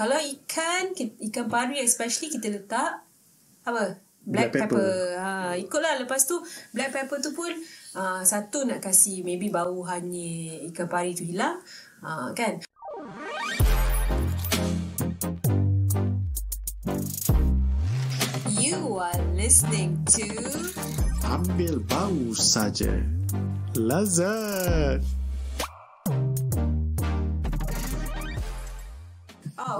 Kalau ikan pari especially kita letak apa? Black pepper. Ikutlah. Lepas tu black pepper tu pun satu nak kasih maybe bau hanya ikan pari tu hilang. Kan? You are listening to Ambil bau saja. Lazat.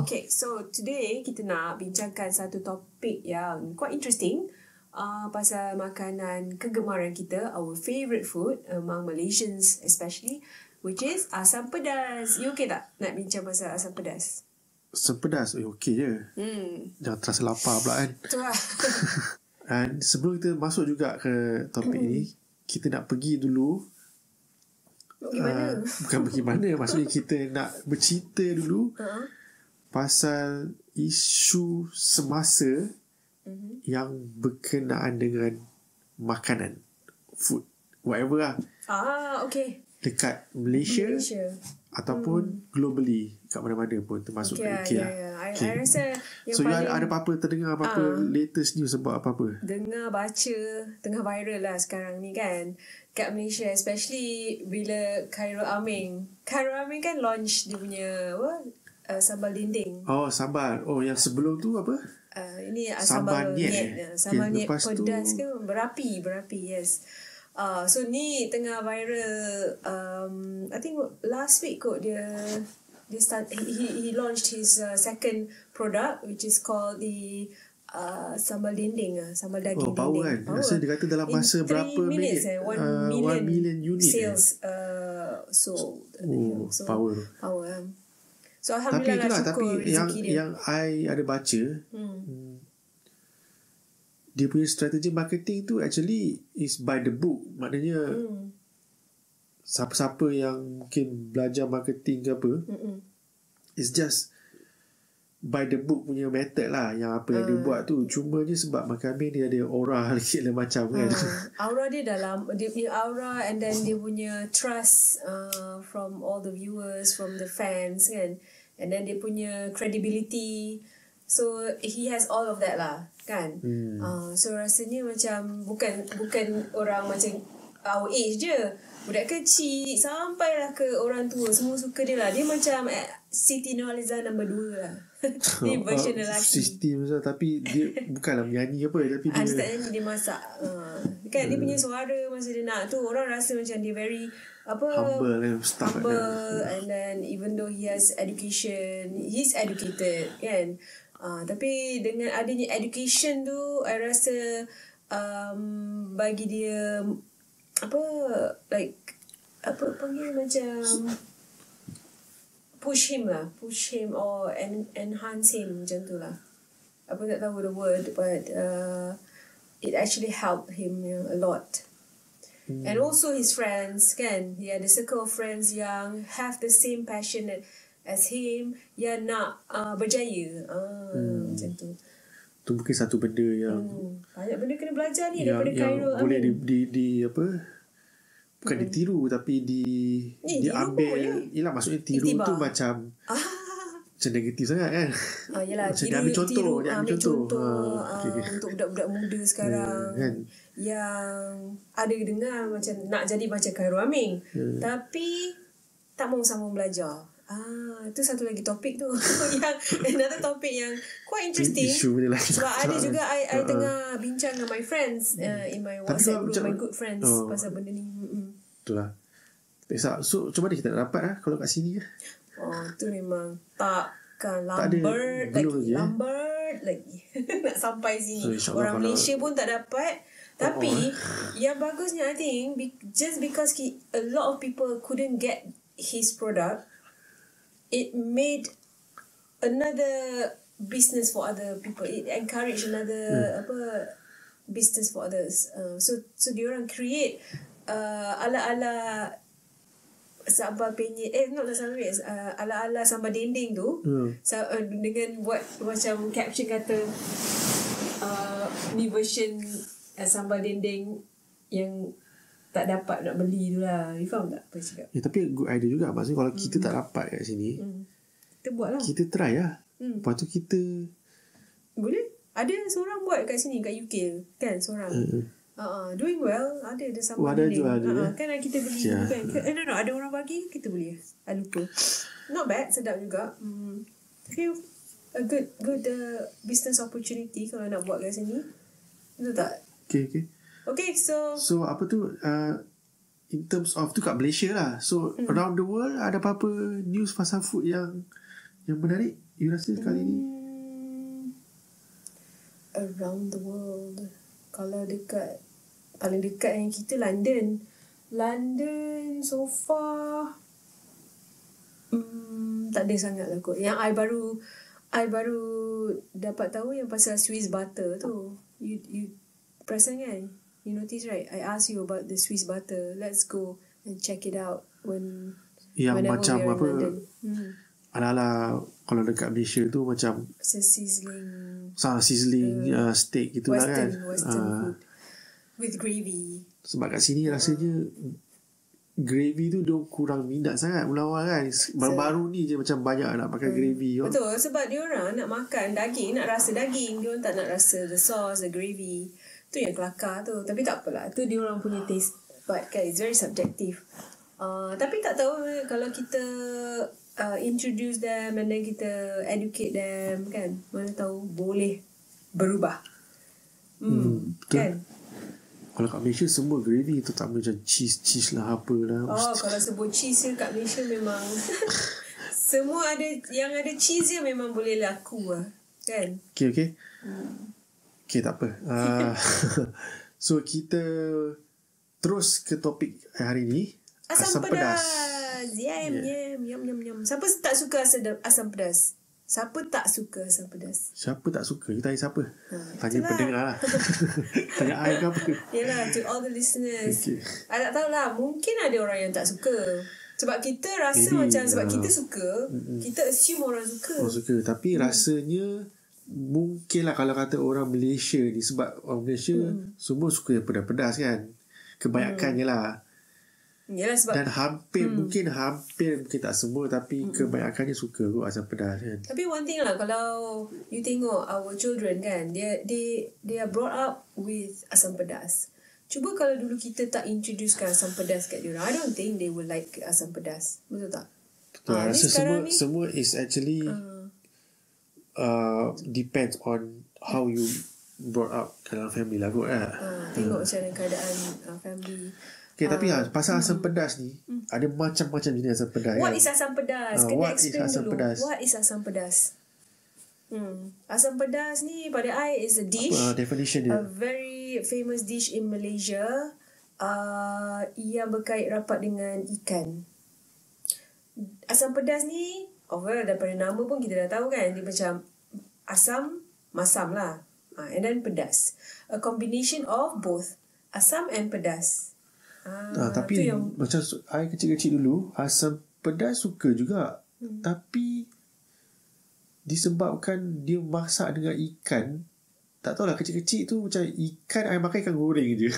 Okay, so today kita nak bincangkan satu topik yang quite interesting pasal makanan kegemaran kita, our favourite food among Malaysians especially, which is asam pedas. You okay tak nak bincang pasal asam pedas? Asam pedas, okey je. Jangan terasa lapar pula kan. Betul lah. Dan sebelum kita masuk juga ke topik ni, kita nak pergi dulu. Bagaimana? Bukan pergi mana, maksudnya kita nak bercerita dulu pasal isu semasa yang berkenaan dengan makanan, food, whatever lah. Okay. Dekat Malaysia. Ataupun globally, kat mana-mana pun termasuk UK lah. I rasa yang so paling, ada apa-apa, terdengar apa-apa latest news sebab apa-apa? Dengar, baca, tengah viral lah sekarang ni kan kat Malaysia, especially bila Khairul Aming kan launch dia punya sambal dinding. Sambal. Yang sebelum tu apa? Ini sambal nyet. Sambal nyet pedas tu, ke berapi, yes. So ni tengah viral. I think last week kot dia start, he launched his second product, which is called the sambal dinding, sambal daging dinding. Power kan. Rasa dia kata dalam masa berapa minit 1 million unit sales sold. So, power. So alhamdulillah lah, tapi yang I ada baca, dia punya strategi marketing tu actually is by the book. Maknanya siapa-siapa yang mungkin belajar marketing ke apa, it's just by the book punya method lah. Yang apa yang dia buat tu, cumanya sebab Makan Amin dia ada aura sikit lah macam kan. Aura dia dalam, dia punya aura, and then dia punya trust from all the viewers, from the fans kan, and then dia punya credibility. So he has all of that lah kan. So rasanya macam bukan orang macam our age je, budak kecil sampailah ke orang tua, semua suka dia lah. Dia macam Siti Nurhaliza nombor 2 lah. Dia version lelaki. Sistem lah, tapi dia bukanlah menyanyi apa, tapi dia tak nyanyi, dia masak. Kan dia punya suara masa dia nak tu, orang rasa macam dia very humble, and then even though he has education, he's educated kan. Tapi dengan adanya education tu, I rasa bagi dia panggil macam push him or enhance him, macam tu lah. Apa tak tahu the word, but it actually helped him a lot. And also his friends kan, he had a circle of friends yang have the same passion as him, yang nak berjaya. Macam tu. Tu mungkin satu benda yang banyak benda kena belajar ni daripada Khairul Amin. Boleh di apa, bukan ditiru, tapi diambil. Yelah, maksudnya tiru Itibar. Tu macam negatif sangat kan. Yelah, macam dia ambil contoh. Untuk budak-budak muda sekarang kan, yang ada dengar macam nak jadi macam Khairul Aming, tapi tak mahu sama belajar. Itu satu lagi topik tu. Yang another topik yang quite interesting. Sebab ada juga I tengah bincang dengan my friends in my WhatsApp group, my good friends pasal benda ni. Itulah. So macam mana kita nak dapat kalau kat sini ke? Tu memang takkan lambat lagi nak sampai sini. Orang Malaysia pun tak dapat. Tapi yang bagusnya, I think just because a lot of people couldn't get his product, it made another business for other people. It encouraged another business for others. So diorang create ala-ala sambal penyet, ala-ala sambal dinding tu, dengan buat macam caption kata ni version sambal dinding yang tak dapat nak beli tu lah. You faham tak apa cakap? Tapi good idea juga. Maksudnya kalau kita tak dapat kat sini, kita buat lah. Kita try lah. Lepas tu kita boleh. Ada seorang buat kat sini, kat UK kan, seorang. Doing well. Ada sama ada jual ada. Kan kita beli kan. No, ada orang bagi, kita beli. I lupa. Not bad, sedap juga. Feel a good business opportunity kalau nak buat kat sini. Betul tak? Okay, so apa tu, in terms of tu kat Malaysia lah. So around the world ada apa-apa news pasal food yang menarik you rasa kali ni? Around the world, kalau paling dekat yang kita, London so far tak ada sangat lah kot. Yang I baru dapat tahu yang pasal Swiss butter tu. You perasan kan? You notice right? I asked you about the Swiss butter. Let's go and check it out yang macam apa, ala-ala kalau dekat Malaysia tu macam sizzling steak gitulah kan. Western food with gravy. Sebab kat sini rasanya gravy tu dia kurang minat sangat mula-mula kan. Baru-baru ni je macam banyak nak pakai gravy. Betul, sebab dia orang nak makan daging, nak rasa daging, dia orang tak nak rasa the sauce, the gravy. Tu yang kelakar tu. Tapi tak apalah, tu dia orang punya taste bud kan, it's very subjective. Tapi tak tahu kalau kita introduce them and then kita educate them kan, mana tahu boleh berubah. Kan? Kalau kat Malaysia semua gravy tu tak macam cheese lah apalah. Kalau sebut cheese kat Malaysia memang semua ada, yang ada cheese je memang boleh laku lah kan. Okay tak apa. So kita terus ke topik hari ni, asam pedas. Yum. Siapa tak suka asam pedas? Siapa tak suka asam pedas? Siapa tak suka? Kita tanya siapa? Tanya pendengar lah. Tanya I ke apa? Yelah, to all the listeners. I tak tahulah, mungkin ada orang yang tak suka. Sebab kita rasa macam sebab kita suka, kita assume orang suka. Orang suka. Tapi rasanya mungkin lah kalau kata orang Malaysia ni, sebab orang Malaysia semua suka yang pedas-pedas kan. Kebanyakannya lah. Yalah, sebab dan mungkin tak semua, tapi kebanyakannya suka kot asam pedas kan. Tapi one thing lah, kalau you tengok our children kan, they are brought up with asam pedas. Cuba kalau dulu kita tak introducekan asam pedas kat diorang, I don't think they will like asam pedas. Betul tak? Betul. Rasa semua is actually depends on how you brought up dalam family lah kot lah. Tengok macam mana keadaan family. Okay, tapi pasal asam pedas ni, ada macam-macam jenis asam pedas. What is asam pedas? Kena explain dulu. What is asam pedas? Asam pedas ni pada I is a dish. Definition dia. A very famous dish in Malaysia. Yang berkait rapat dengan ikan. Asam pedas ni, daripada nama pun kita dah tahu kan. Dia macam asam, masam lah. And then pedas. A combination of both asam and pedas. Tapi macam I kecil-kecil dulu, asam pedas suka juga. Tapi disebabkan dia masak dengan ikan, tak tahulah, kecil-kecil tu macam ikan, I makan ikan goreng je.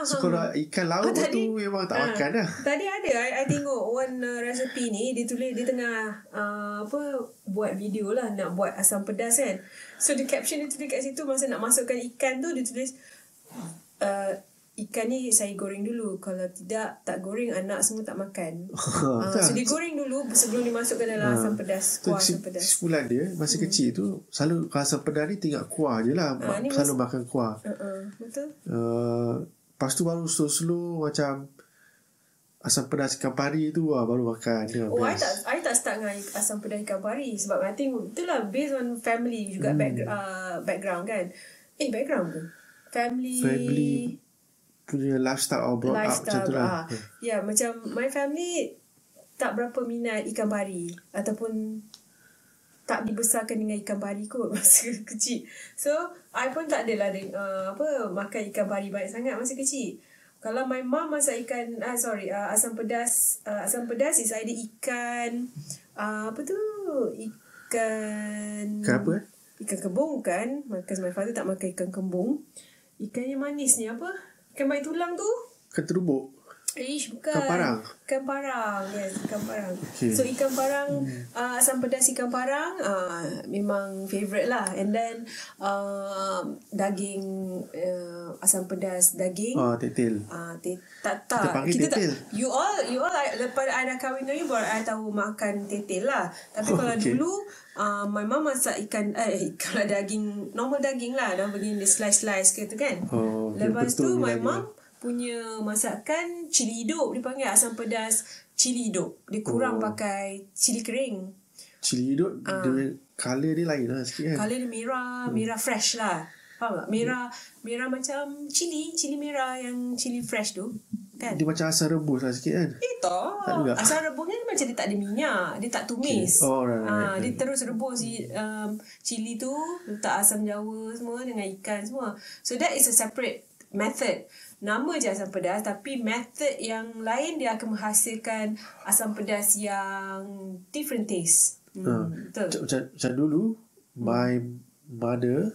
So kalau ikan laut tu memang tak makan lah. Tadi ada I tengok one recipe ni, dia tulis, dia tengah buat video lah, nak buat asam pedas kan. So the caption dia tulis kat situ, masa nak masukkan ikan tu, dia tulis ikan ni saya goreng dulu, kalau tidak tak goreng anak semua tak makan. So dia goreng dulu sebelum dimasukkan dalam asam pedas, kuah asam pedas. Sebulan dia masa kecil tu selalu asam pedas ni tinggal kuah je lah, selalu makan kuah. Betul. Lepas tu baru slow macam asam pedas ikan pari tu baru makan. I tak start dengan asam pedas ikan pari, sebab I think itulah based on family juga, background kan. Background tu family punya lifestyle or brought up macam tu lah. Ya, macam my family tak berapa minat ikan pari, ataupun tak dibesarkan dengan ikan pari kot masa kecil. So I pun tak adalah makan ikan pari banyak sangat masa kecil. Kalau my mom masak asam pedas is either ikan ikan apa? Ikan kembung kan, because my father tak makan ikan kembung. Ikan yang manis ni apa? Ikan baik tulang tu? Ikan terubuk. Bukan. Ikan parang. Ikan parang. Yes, ikan parang. Okay. So ikan parang, asam pedas ikan parang memang favourite lah. And then daging, asam pedas daging. Tetel. Tak. Kita panggil tetel. You all lepas I dah kahwin dengan you baru I tahu makan tetel lah. Tapi kalau dulu my mom masak ikan daging, normal daging lah. Dah begini dia slice ke tu kan. Lepas tu my mom punya masakan cili hidup, dia panggil asam pedas cili hidup. Dia kurang pakai cili kering. Cili hidup dia colour dia lain lah sikit kan. Colour dia merah fresh lah. Faham tak? Merah macam cili merah yang cili fresh tu kan. Dia macam asam rebus lah sikit kan. Tak juga. Asam rebusnya dia macam dia tak ada minyak, dia tak tumis. Right. Dia terus rebus cili tu, letak asam jawa semua dengan ikan semua. So that is a separate method. Nama je asam pedas, tapi method yang lain dia akan menghasilkan asam pedas yang different taste. Betul. Macam dulu my mother,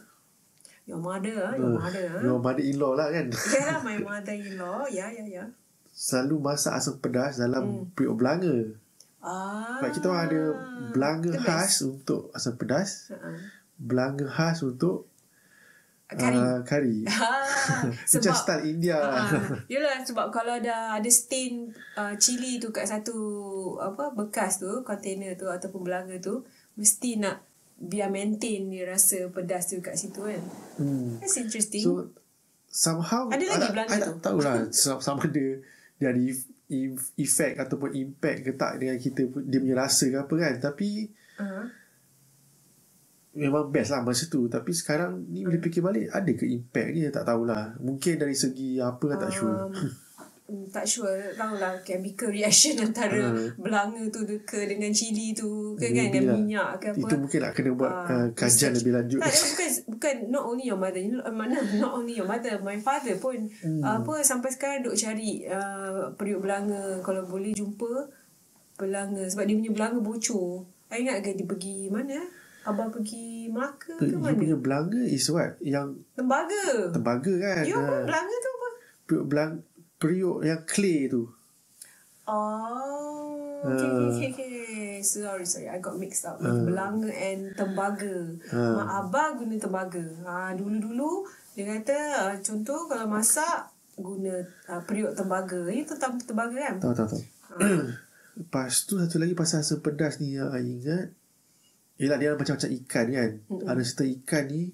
your mother in-law lah kan. Yeah, my mother-in-law. Ya. Selalu masak asam pedas dalam periuk belanga. Sebab kita orang ada belanga khas untuk asam pedas, belanga khas untuk kari. Macam style India. Yelah, sebab kalau dah ada stain cili tu kat satu bekas tu, container tu ataupun belanga tu, mesti nak biar maintain dia rasa pedas tu kat situ kan. That's interesting. So somehow ada lagi belanga tu. I tak tahulah sama dia ada efek ataupun impact ke tak dengan kita, dia punya rasa ke apa kan. Tapi memang best lah masa tu. Tapi sekarang ni bila fikir balik, ada ke impact ni? Tak tahulah. Mungkin dari segi apa kan, tak sure. Tak sure. Tahulah chemical reaction antara belanga tu ke dengan cili tu ke kan, dengan minyak ke apa. Itu mungkin nak kena buat kajian lebih lanjut. Bukan not only your mother, not only your mother, my father pun sampai sekarang duk cari periuk belanga. Kalau boleh jumpa belanga, sebab dia punya belanga bocor. I ingat ke dia pergi mana? Abang pergi Melaka ke mana? Dia punya belanga is what? Yang Tembaga kan? You pun belanga tu apa? Periuk yang clay tu. Okay. Sorry. I got mixed up with belanga and tembaga. Mak abang guna tembaga. Dulu-dulu dia kata contoh kalau masak guna periuk tembaga. Itu tembaga kan? Tahu. Lepas tu satu lagi pasal asam pedas ni yang I ingat. Yelah, dia macam-macam ikan kan. Ada certain ikan ni,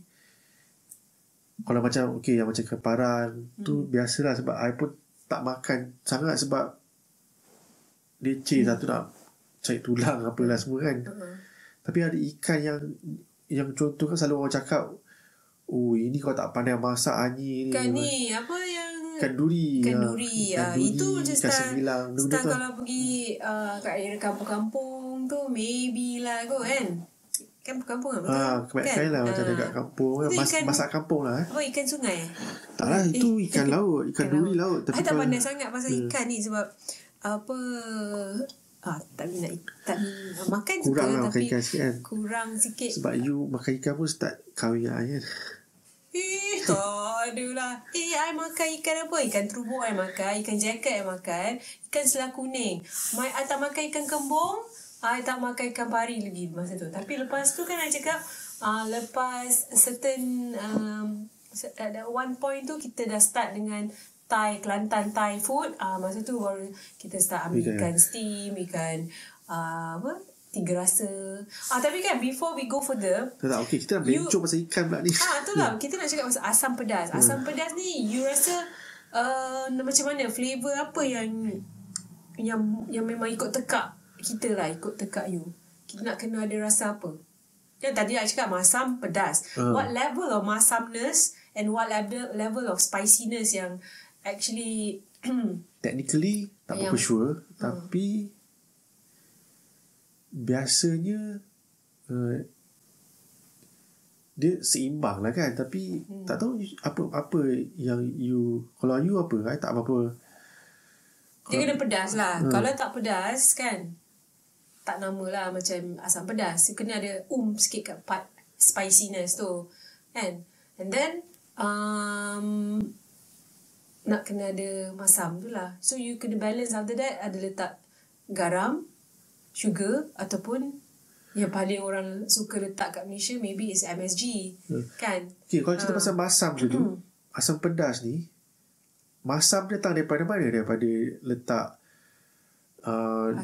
kalau macam yang macam ikan parang tu biasalah, sebab I pun tak makan sangat sebab leceh satu, nak cari tulang apalah semua kan. Tapi ada ikan yang contoh kan selalu orang cakap, ini kalau tak pandai masak ni ikan ni apa yang ikan duri. Itu je style tu. Kalau pergi kat area kampung-kampung tu maybe lah kot kan. Kampung kan? Kebanyakan lah macam dekat kampung. Masak kampung lah. Ikan sungai? Tak lah, itu ikan laut. Ikan duri laut. Tapi tak pandai sangat pasal ikan ni sebab tak minat makan kurang suka, lah tapi ikan sikit kan. Kurang sikit. Sebab you makan ikan pun start kahwin dengan I kan. Tak adalah. I makan ikan apa? Ikan terubuk I makan, ikan jacket I makan, ikan selah kuning. I tak makan ikan kembung, I tak makan ikan pari lagi masa tu. Tapi lepas tu kan I cakap lepas certain at one point tu kita dah start dengan Kelantan Thai food. Masa tu baru kita start ambil ikan steam, ikan tiga rasa. Tapi kan before we go further, okay, kita dah bencong pasal ikan pula ni. Itulah kita nak cakap pasal asam pedas. Asam pedas ni you rasa macam mana, flavor apa yang memang ikut tekak kita lah, ikut tekak you. Kita nak kena ada rasa apa? Kan tadi nak cakap masam pedas. What level of masamness and what level of spiciness yang actually technically tak berapa sure, tapi biasanya dia seimbang lah kan. Tapi tak tahu apa yang you, kalau you apa, I tak apa-apa. Dia kena pedas lah. Kalau tak pedas kan, tak nama lah macam asam pedas. Dia kena ada sikit kat part spiciness tu kan. And then nak kena ada masam tu lah. So you kena balance. After that ada letak garam, sugar, ataupun yang paling orang suka letak kat Malaysia maybe is MSG. Kan? Okay, kalau cerita pasal masam tu, asam pedas ni, masam datang daripada mana? Daripada letak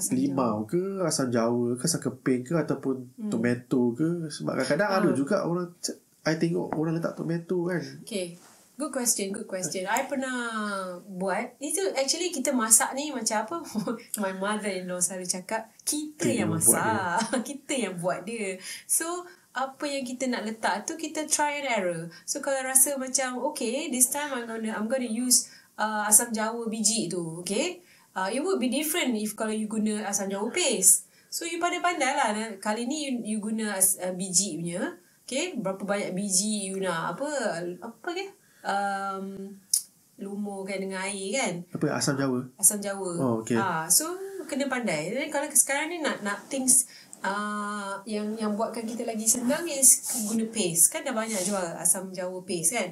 limau ke, asam jawa ke, asam keping ke, ataupun tomato ke. Sebab kadang-kadang ada juga orang, I tengok orang letak tomato kan. Okay, good question. I pernah buat. Itu actually kita masak ni macam apa? My mother-in-law selalu cakap, kita yang masak. Kita yang buat dia. So, apa yang kita nak letak tu, kita try and error. So, kalau rasa macam, okay, this time I'm gonna use asam jawa biji tu. Okay? It would be different if kalau you guna asam jawa paste. So, you pandai-pandai lah. Kali ni you guna biji punya. Okay, berapa banyak biji you nak apa ke? Lumurkan dengan air kan? Apa asam jawa? Asam jawa. Oh, okay. So kena pandai. Dan kalau sekarang ni nak things yang buatkan kita lagi senang is guna paste. Kan dah banyak jual asam jawa paste kan?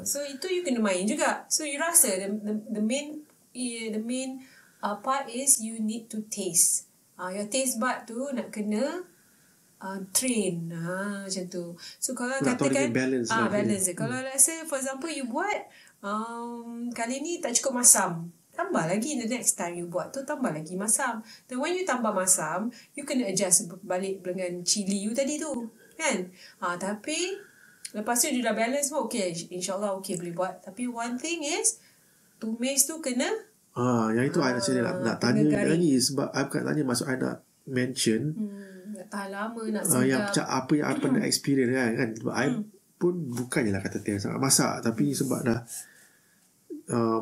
So itu you kena main juga. So you rasa the main part is you need to taste. Your taste bud tu nak kena train macam tu. So kalau nak katakan balance Kalau let's say for example you buat kali ni tak cukup masam, tambah lagi the next time you buat tu, tambah lagi masam. Then when you tambah masam, you kena adjust balik dengan cili you tadi tu kan. Tapi lepas tu you dah balance pun okay, insyaAllah okay boleh buat. Tapi one thing is tumis tu kena yang itu I nak tanya lagi. Sebab I bukan tanya, maksud I nak mention nak tahan lama, nak sedap. Yang apa yang I pernah experience kan. Sebab I pun bukannya lah kata sangat masak, tapi sebab dah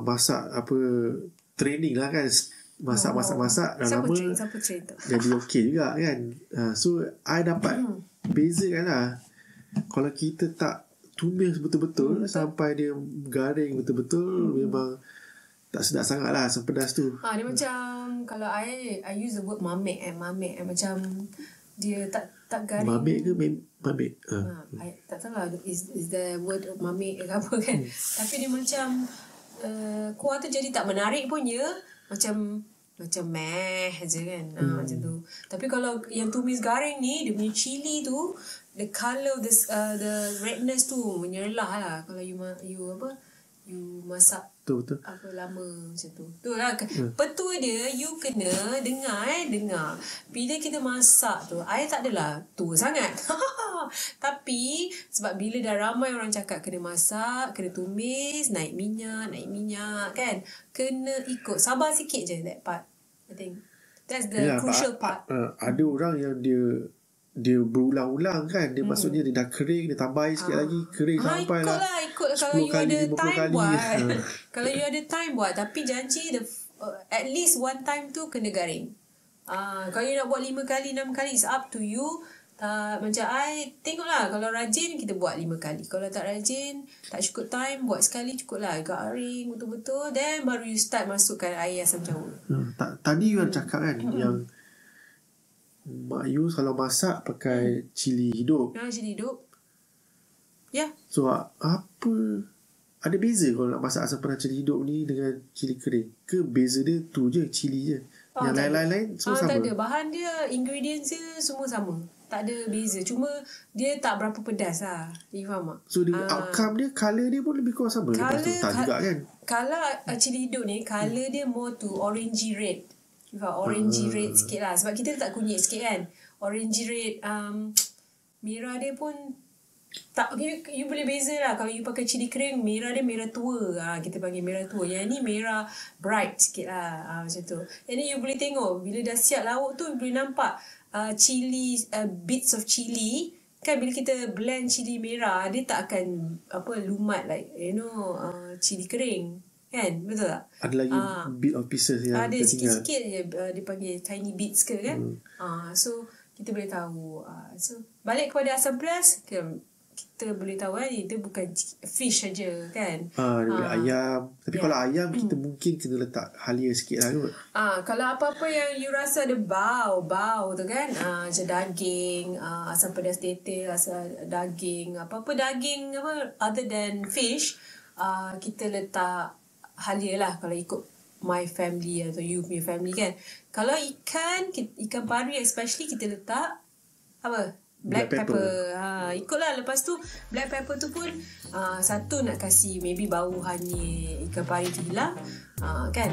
masak training lah kan. Masak dah lama. Siapa train tu? Jadi okey juga kan. So I dapat bezakan lah. Kalau kita tak tumis betul-betul sampai dia garing betul-betul, memang tak sedap sangat lah asam pedas tu. Dia macam, kalau I use the word mamek macam dia tak garing. Mamek ke mamek? I tak tahu lah is the word mamek ke apa kan. Tapi dia macam kuah tu jadi tak menarik pun ya. Macam meh je kan. Macam tu. Tapi kalau yang tumis garing ni, dia punya cili tu, the colour of the redness tu menyerlah lah. Kalau you masak betul. apa lama macam tu. Tu lah. Betul dia, you kena dengar. Bila kita masak tu, I tak adalah tua sangat. Tapi sebab bila dah ramai orang cakap kena masak, kena tumis, naik minyak kan. Kena ikut. Sabar sikit je that part. I think that's the crucial part. Ada orang yang dia berulang-ulang kan. Dia maksudnya dia dah kering, dia tambahin sikit lagi, kering sampai lah. Ikut kalau you ada time buat. Kalau you ada time buat, tapi janji at least one time tu kena garing. Kalau you nak buat 5 kali, 6 kali, it's up to you. Macam I tengoklah, kalau rajin kita buat 5 kali. Kalau tak rajin, tak cukup time, buat sekali cukup lah. Garing betul-betul, then baru you start masukkan air asam jawa. Tadi you cakap kan yang mak you kalau masak pakai cili hidup. Cili hidup. Ya. So apa, ada beza kalau nak masak asam pedas cili hidup ni dengan cili kering? Ke beza dia tu je, cili je? Yang lain-lain semua sama? Tak ada. Bahan dia, ingredients dia semua sama. Tak ada beza. Cuma dia tak berapa pedas lah. You faham tak? So outcome dia, colour dia pun lebih kurang sama. Tak juga kan? Kalau cili hidup ni, colour dia more to orangey red. Orangey red sikit lah. Sebab kita letak kunyit sikit kan. Orangey red. Merah dia pun tak, you boleh beza lah. Kalau you pakai cili kering, merah dia merah tua. Kita panggil merah tua. Yang ni merah bright sikit lah. Macam tu. Yang ni you boleh tengok. Bila dah siap lauk tu, you boleh nampak chili, bits of chili. Kan bila kita blend cili merah, dia tak akan lumat like cili kering. Kan? Betul tak? Ada lagi bit of pieces yang ada sikit-sikit je, dia panggil tiny bits ke kan. So kita boleh tahu. So balik kepada asam pedas, kita boleh tahu kan dia bukan fish saja kan. Ayam. Tapi kalau ayam kita mungkin kena letak halia sikit lah kot. Kalau apa-apa yang you rasa ada bau tu kan, macam daging, asam pedas tetel, asam daging, apa-apa daging other than fish, kita letak halia lah kalau ikut my family atau you punya family kan. Kalau ikan pari especially, kita letak apa? Black pepper. Ikutlah. Lepas tu black pepper tu pun satu nak kasih maybe bau hanyir ikan pari tu hilang kan.